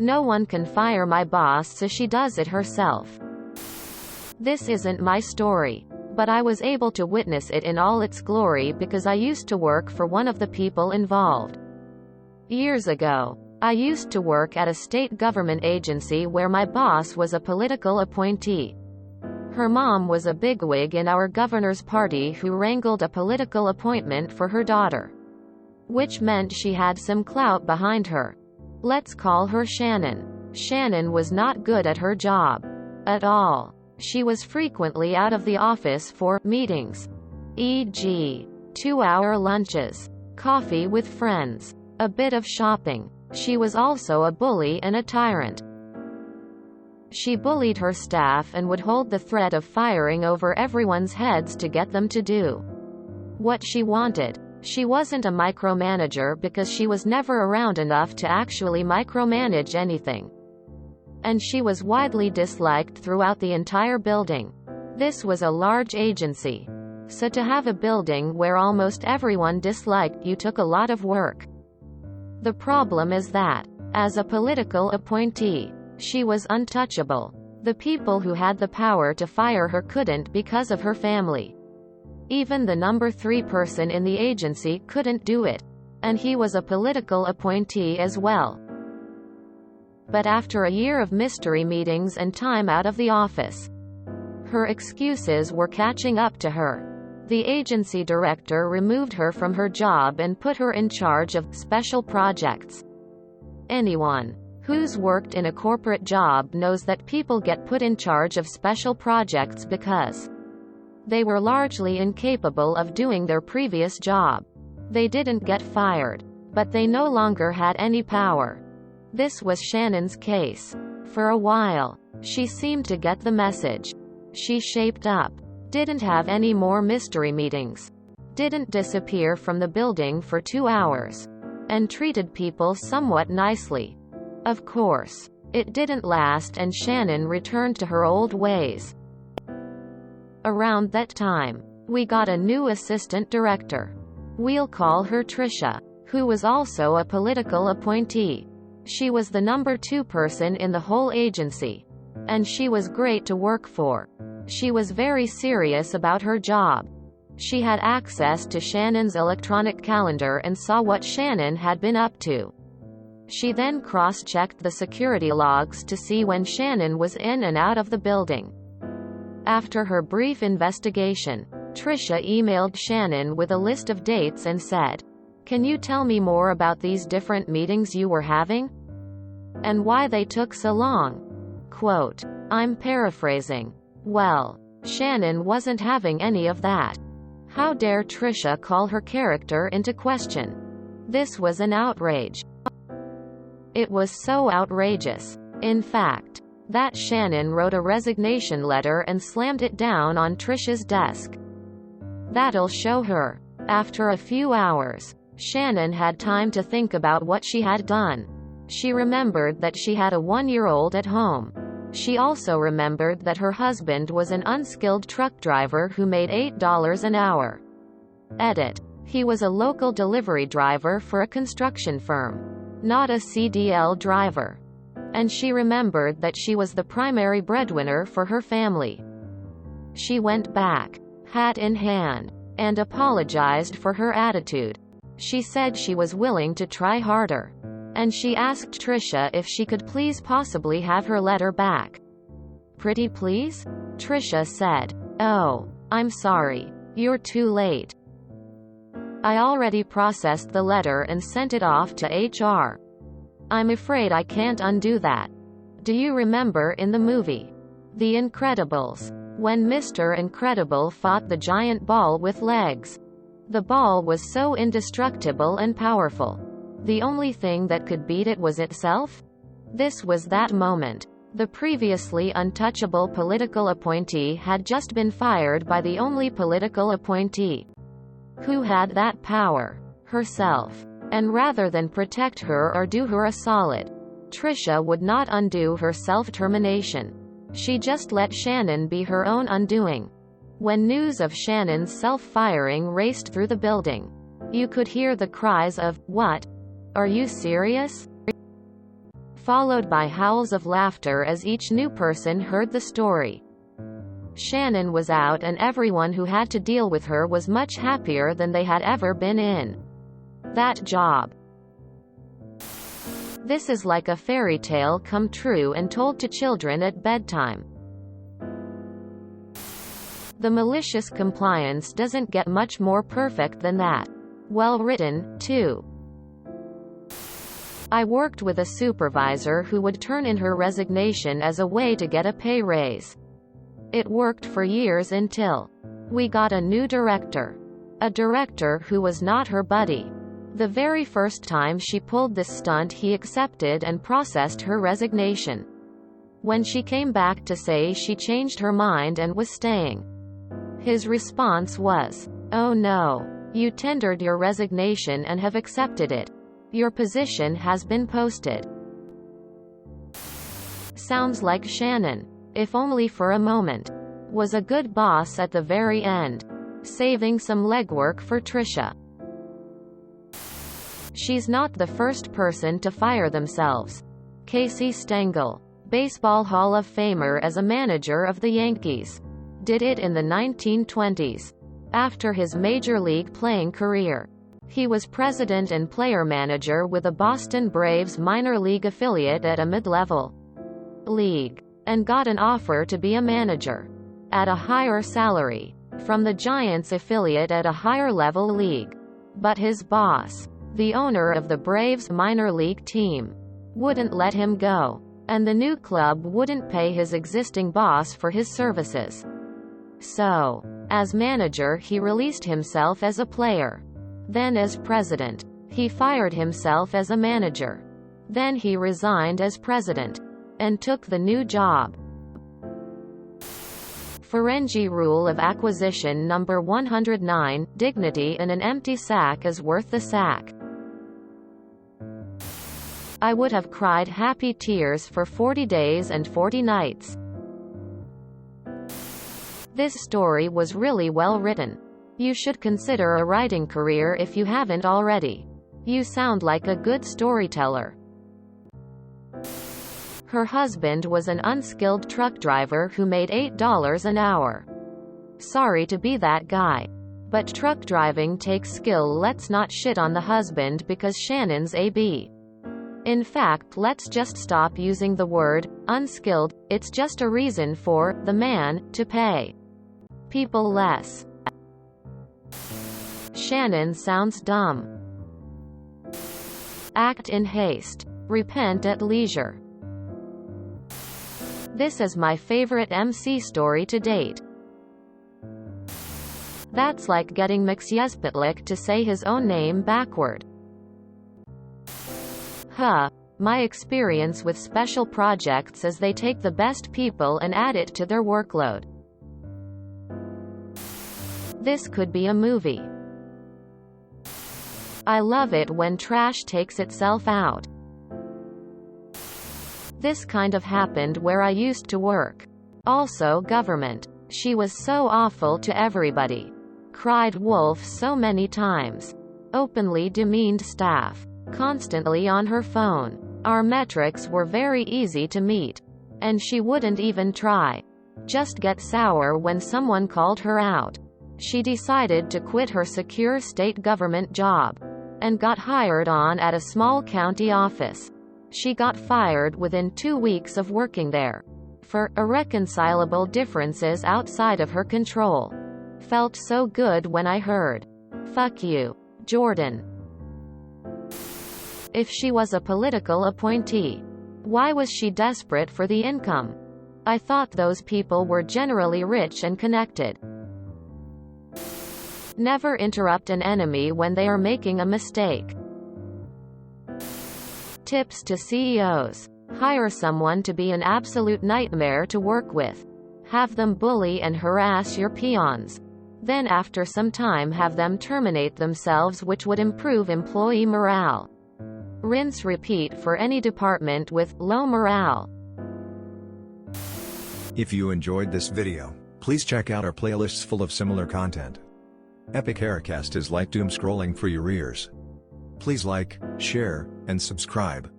No one can fire my boss, so she does it herself. This isn't my story, but I was able to witness it in all its glory because I used to work for one of the people involved. Years ago, I used to work at a state government agency where my boss was a political appointee. Her mom was a bigwig in our governor's party who wrangled a political appointment for her daughter, which meant she had some clout behind her. Let's call her Shannon. Shannon was not good at her job at all. She was frequently out of the office for meetings, e.g., 2-hour lunches, coffee with friends, a bit of shopping. She was also a bully and a tyrant. She bullied her staff and would hold the threat of firing over everyone's heads to get them to do what she wanted. She wasn't a micromanager because she was never around enough to actually micromanage anything. And she was widely disliked throughout the entire building. This was a large agency, so to have a building where almost everyone disliked you took a lot of work. The problem is that, as a political appointee, she was untouchable. The people who had the power to fire her couldn't because of her family. Even the number 3 person in the agency couldn't do it. And he was a political appointee as well. But after a year of mystery meetings and time out of the office, her excuses were catching up to her. The agency director removed her from her job and put her in charge of special projects. Anyone who's worked in a corporate job knows that people get put in charge of special projects because they were largely incapable of doing their previous job. They didn't get fired, but they no longer had any power. This was Shannon's case. For a while, she seemed to get the message. She shaped up, didn't have any more mystery meetings, didn't disappear from the building for 2 hours, and treated people somewhat nicely. Of course, it didn't last and Shannon returned to her old ways. Around that time, we got a new assistant director. We'll call her Trisha, who was also a political appointee. She was the number 2 person in the whole agency. And she was great to work for. She was very serious about her job. She had access to Shannon's electronic calendar and saw what Shannon had been up to. She then cross-checked the security logs to see when Shannon was in and out of the building. After her brief investigation, Trisha emailed Shannon with a list of dates and said, "Can you tell me more about these different meetings you were having? And why they took so long?" Quote, I'm paraphrasing. Well, Shannon wasn't having any of that. How dare Trisha call her character into question? This was an outrage. It was so outrageous, in fact, that Shannon wrote a resignation letter and slammed it down on Trisha's desk. That'll show her. After a few hours, Shannon had time to think about what she had done. She remembered that she had a 1-year-old at home. She also remembered that her husband was an unskilled truck driver who made $8 an hour. Edit. He was a local delivery driver for a construction firm, not a CDL driver. And she remembered that she was the primary breadwinner for her family. She went back, hat in hand, and apologized for her attitude. She said she was willing to try harder. And she asked Trisha if she could please possibly have her letter back. Pretty please? Trisha said. Oh, I'm sorry. You're too late. I already processed the letter and sent it off to HR. I'm afraid I can't undo that. Do you remember in the movie, The Incredibles, when Mr. Incredible fought the giant ball with legs? The ball was so indestructible and powerful. The only thing that could beat it was itself? This was that moment. The previously untouchable political appointee had just been fired by the only political appointee who had that power, herself. And rather than protect her or do her a solid, Trisha would not undo her self-termination. She just let Shannon be her own undoing. When news of Shannon's self-firing raced through the building, you could hear the cries of, "What? Are you serious?" followed by howls of laughter as each new person heard the story. Shannon was out and everyone who had to deal with her was much happier than they had ever been in that job. This is like a fairy tale come true and told to children at bedtime. The malicious compliance doesn't get much more perfect than that. Well written, too. I worked with a supervisor who would turn in her resignation as a way to get a pay raise. It worked for years until we got a new director. A director who was not her buddy. The very first time she pulled this stunt, he accepted and processed her resignation. When she came back to say she changed her mind and was staying, his response was, "Oh no. You tendered your resignation and have accepted it. Your position has been posted." Sounds like Shannon, if only for a moment, was a good boss at the very end, saving some legwork for Trisha. She's not the first person to fire themselves. Casey Stengel, Baseball Hall of Famer as a manager of the Yankees, did it in the 1920s. After his major league playing career, he was president and player-manager with the Boston Braves minor league affiliate at a mid-level league, and got an offer to be a manager at a higher salary from the Giants affiliate at a higher level league. But his boss, the owner of the Braves minor league team, wouldn't let him go, and the new club wouldn't pay his existing boss for his services. So, as manager, he released himself as a player. Then as president, he fired himself as a manager. Then he resigned as president and took the new job. Ferengi rule of acquisition number 109, dignity in an empty sack is worth the sack. I would have cried happy tears for 40 days and 40 nights. This story was really well written. You should consider a writing career if you haven't already. You sound like a good storyteller. Her husband was an unskilled truck driver who made $8 an hour. Sorry to be that guy, but truck driving takes skill. Let's not shit on the husband because Shannon's AB. In fact, let's just stop using the word unskilled. It's just a reason for the man to pay people less. Shannon sounds dumb. Act in haste. Repent at leisure. This is my favorite MC story to date. That's like getting MaliciousCompliance to say his own name backward. My experience with special projects is they take the best people and add it to their workload. This could be a movie. I love it when trash takes itself out. This kind of happened where I used to work. Also government. She was so awful to everybody. Cried wolf so many times. Openly demeaned staff. Constantly on her phone. Our metrics were very easy to meet. And she wouldn't even try. Just get sour when someone called her out. She decided to quit her secure state government job and got hired on at a small county office. She got fired within 2 weeks of working there for irreconcilable differences outside of her control. Felt so good when I heard, "Fuck you, Jordan." If she was a political appointee, why was she desperate for the income? I thought those people were generally rich and connected. Never interrupt an enemy when they are making a mistake. Tips to CEOs. Hire someone to be an absolute nightmare to work with. Have them bully and harass your peons. Then after some time have them terminate themselves, which would improve employee morale. Rinse repeat for any department with low morale. If you enjoyed this video, please check out our playlists full of similar content. Epic Haircast is like doom scrolling for your ears. Please like, share, and subscribe.